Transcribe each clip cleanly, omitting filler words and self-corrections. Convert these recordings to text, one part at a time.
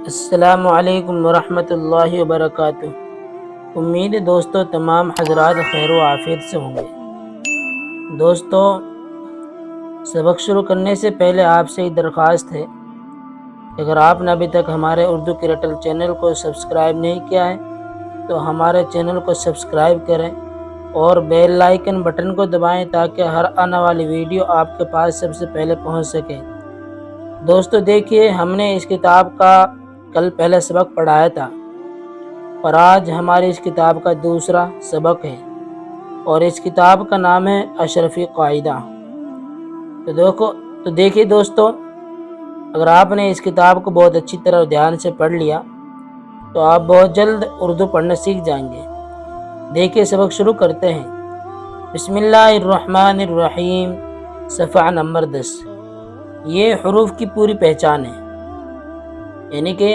السلام علیکم ورحمۃ اللہ وبرکاتہ۔ امید ہے دوستو تمام حضرات خیر و عافیت سے ہوں گے۔ دوستو، سبق شروع کرنے سے پہلے آپ سے ایک درخواست ہے کہ اگر آپ نے ابھی تک ہمارے اردو کریٹل چینل کو سبسکرائب نہیں کیا ہے تو ہمارے چینل کو سبسکرائب کریں اور بیل آئیکن بٹن کو دبائیں تاکہ ہر آنے والی ویڈیو آپ کے پاس سب سے پہلے پہنچ سکے۔ دوستو دیکھیے، ہم نے اس کتاب کا کل پہلا سبق پڑھایا تھا اور آج ہماری اس کتاب کا دوسرا سبق ہے اور اس کتاب کا نام ہے اشرفی قاعدہ۔ تو دیکھیے دوستو، اگر آپ نے اس کتاب کو بہت اچھی طرح دھیان سے پڑھ لیا تو آپ بہت جلد اردو پڑھنا سیکھ جائیں گے۔ دیکھیے سبق شروع کرتے ہیں۔ بسم اللہ الرحمن الرحیم، صفحہ نمبر 10۔ یہ حروف کی پوری پہچان ہے، یعنی کہ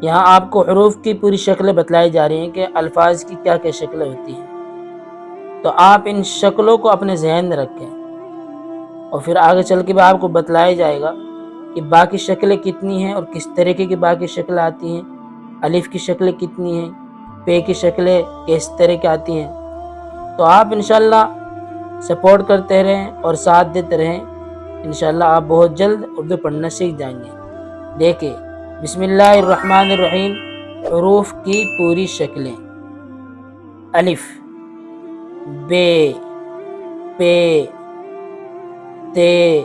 یہاں آپ کو حروف کی پوری شکلیں بتلائی جا رہی ہیں کہ الفاظ کی کیا کیا شکلیں ہوتی ہیں، تو آپ ان شکلوں کو اپنے ذہن میں رکھیں اور پھر آگے چل کے بھی آپ کو بتلایا جائے گا کہ باقی شکلیں کتنی ہیں اور کس طریقے کی باقی شکلیں آتی ہیں، الف کی شکلیں کتنی ہیں، پے کی شکلیں کس طرح کی آتی ہیں۔ تو آپ انشاءاللہ سپورٹ کرتے رہیں اور ساتھ دیتے رہیں، انشاءاللہ آپ بہت جلد اردو پڑھنا سیکھ جائیں گے۔ دیکھیں، بسم اللہ الرحمن الرحیم، حروف کی پوری شکلیں۔ الف، بے، پے، تے،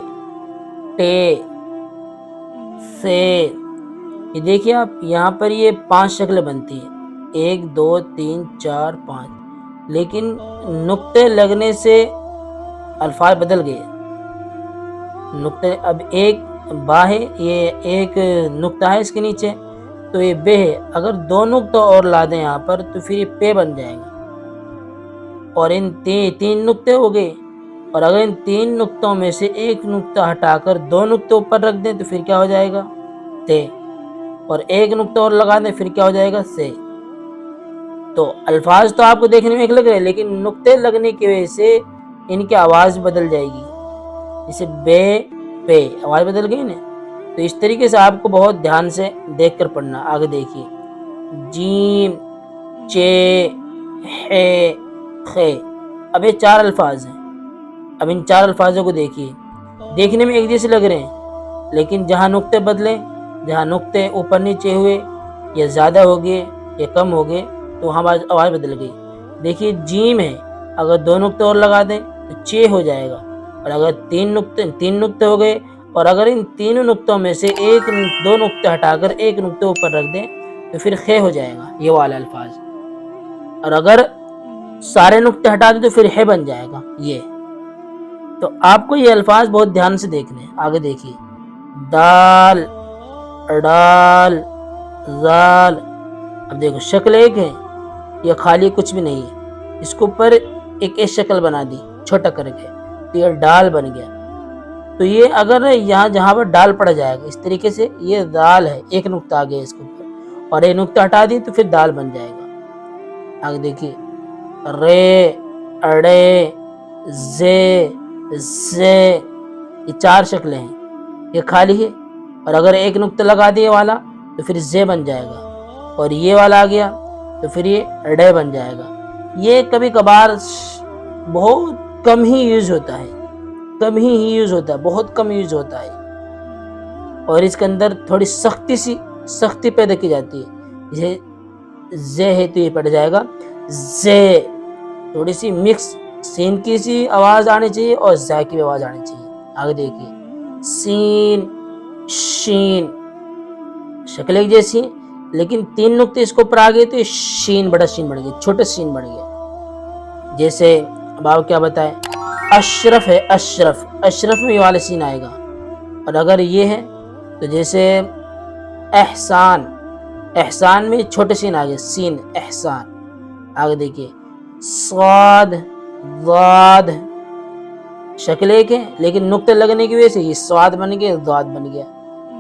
ٹے، سے۔ یہ دیکھیے آپ، یہاں پر یہ 5 شکلیں بنتی ہیں، 1 2 3 4 5، لیکن نقطے لگنے سے الفاظ بدل گئے۔ نقطے، اب ایک با ہے، یہ ایک نقطہ ہے اس کے نیچے، تو یہ بے ہے، اگر 2 نقطہ اور لا دیں یہاں پر تو پھر یہ پے بن جائے گا، اور ان 3 نقطے ہو گئے، اور اگر ان 3 نقطوں میں سے ایک نقطہ ہٹا کر 2 نقطے اوپر رکھ دیں تو پھر کیا ہو جائے گا؟ تے، اور ایک نقطہ اور لگا دیں پھر کیا ہو جائے گا؟ سے۔ تو الفاظ تو آپ کو دیکھنے میں ایک لگ رہے ہیں، لیکن نقطے لگنے کی وجہ سے ان کی آواز بدل جائے گی، جیسے بے، پے، آواز بدل گئی نا۔ تو اس طریقے سے آپ کو بہت دھیان سے دیکھ کر پڑھنا۔ آگے دیکھیے، جیم، چے، ہے، خے۔ اب یہ 4 الفاظ ہیں۔ اب ان 4 الفاظوں کو دیکھیے، دیکھنے میں ایک جیسے لگ رہے ہیں، لیکن جہاں نقطے بدلے، جہاں نقطے اوپر نیچے ہوئے، یا زیادہ ہو گئے یا کم ہو گئے، تو وہاں آواز بدل گئی۔ دیکھیے جیم ہے، اگر 2 نقطے اور لگا دیں تو چے ہو جائے گا، اور اگر 3 نقطے ہو گئے، اور اگر ان 3 نقطوں میں سے 2 نقطے ہٹا کر ایک نقطے اوپر رکھ دیں تو پھر خے ہو جائے گا، یہ والا الفاظ۔ اور اگر سارے نقطے ہٹا دیں تو پھر ہے بن جائے گا، یہ۔ تو آپ کو یہ الفاظ بہت دھیان سے دیکھنے ہیں۔ آگے دیکھیے، دال، ڈال، زال۔ اب دیکھو شکل ایک ہے، یہ خالی کچھ بھی نہیں ہے، اس کو اوپر ایک شکل بنا دی چھوٹا کر کے، تو یہ ڈال بن گیا۔ تو یہ اگر یہاں جہاں پر ڈال پڑ جائے گا اس طریقے سے، یہ دال ہے، ایک نقطہ آ گیا اس کے اوپر، اور ایک نقطہ ہٹا دی تو پھر دال بن جائے گا۔ آگے دیکھیے، رے، اڑے، زے، زے۔ یہ 4 شکلیں ہیں، یہ خالی ہے، اور اگر ایک نقطہ لگا دیے والا تو پھر زے بن جائے گا، اور یہ والا آ گیا تو پھر یہ اڑے بن جائے گا۔ یہ کبھی کبھار بہت کم ہی یوز ہوتا ہے، بہت کم یوز ہوتا ہے، اور اس کے اندر تھوڑی سختی پیدا کی جاتی ہے۔ جیسے زے ہے تو یہ پڑ جائے گا زے، تھوڑی سی مکس، سین کی سی آواز آنی چاہیے اور زا کی آواز آنی چاہیے۔ آگے دیکھیے، سین، شین۔ شکل ایک جیسی ہے، لیکن 3 نقطے اس کو اوپر آ گئے تو یہ شین، بڑا شین بڑھ گیا، چھوٹا شین بڑھ گیا۔ جیسے اب آپ کیا بتائیں، اشرف ہے، اشرف میں یہ والا سین آئے گا، اور اگر یہ ہے تو جیسے احسان میں چھوٹے سین آگے، سین، احسان۔ آگے دیکھیے، صاد، ضاد۔ شکل ایک ہے، لیکن نقطے لگنے کی وجہ سے یہ سواد بن گیا، ضاد بن گیا،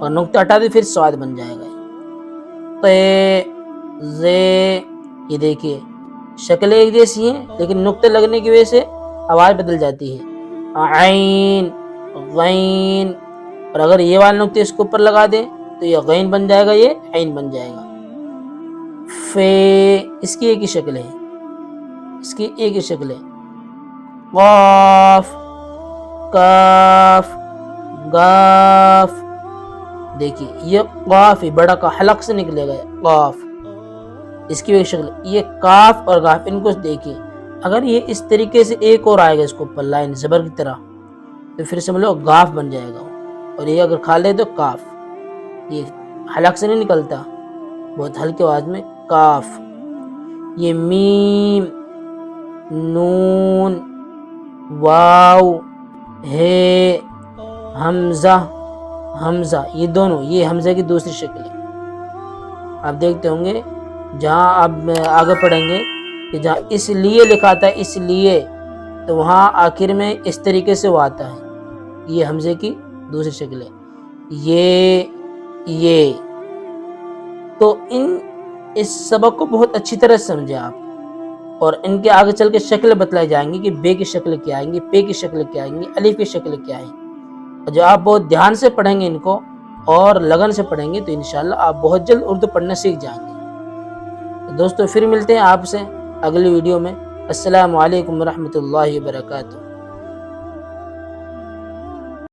اور نقطہ ہٹا دے پھر سواد بن جائے گا۔ تے، زے۔ یہ دیکھیے شکل ایک جیسی ہیں، لیکن نقطے لگنے کی وجہ سے آواز بدل جاتی ہے۔ عین، غین، اور اگر یہ والے نقطے اس کے اوپر لگا دیں تو یہ غین بن جائے گا، یہ عین بن جائے گا۔ فے اس کی ایک ہی شکل ہے، اس کی ایک ہی شکل ہے۔ قاف، کاف، گاف، دیکھیے یہ قاف ہی بڑا کا حلق سے نکلے گا قاف، اس کی ایک شکل۔ یہ کاف اور گاف، ان کو دیکھیے اگر یہ اس طریقے سے ایک اور آئے گا اس کو اوپر لائن زبر کی طرح تو پھر سمجھ لو گاف بن جائے گا، اور یہ اگر کھا لے تو کاف، یہ حلق سے نہیں نکلتا، بہت ہلکے آواز میں کاف۔ یہ میم، نون، واو، ہے، حمزہ، حمزہ، یہ دونوں، یہ حمزہ کی دوسری شکل ہے۔ آپ دیکھتے ہوں گے جہاں آپ آگے پڑھیں گے کہ جہاں اس لیے لکھا تھا اس لیے، تو وہاں آخر میں اس طریقے سے وہ آتا ہے، یہ حمزے کی دوسری شکل ہے۔ یہ تو اس سبق کو بہت اچھی طرح سمجھے آپ، اور ان کے آگے چل کے شکل بتلائی جائیں گی کہ بے کی شکل کیا آئیں گی، پے کی شکل کیا آئیں گی، الف کی شکل کیا آئیں گی۔ اور جب آپ بہت دھیان سے پڑھیں گے ان کو اور لگن سے پڑھیں گے تو انشاءاللہ آپ بہت جلد اردو پڑھنا سیکھ جائیں گے۔ تو دوستو پھر ملتے ہیں آپ سے اگلی ویڈیو میں۔ السلام علیکم ورحمۃ اللہ وبرکاتہ۔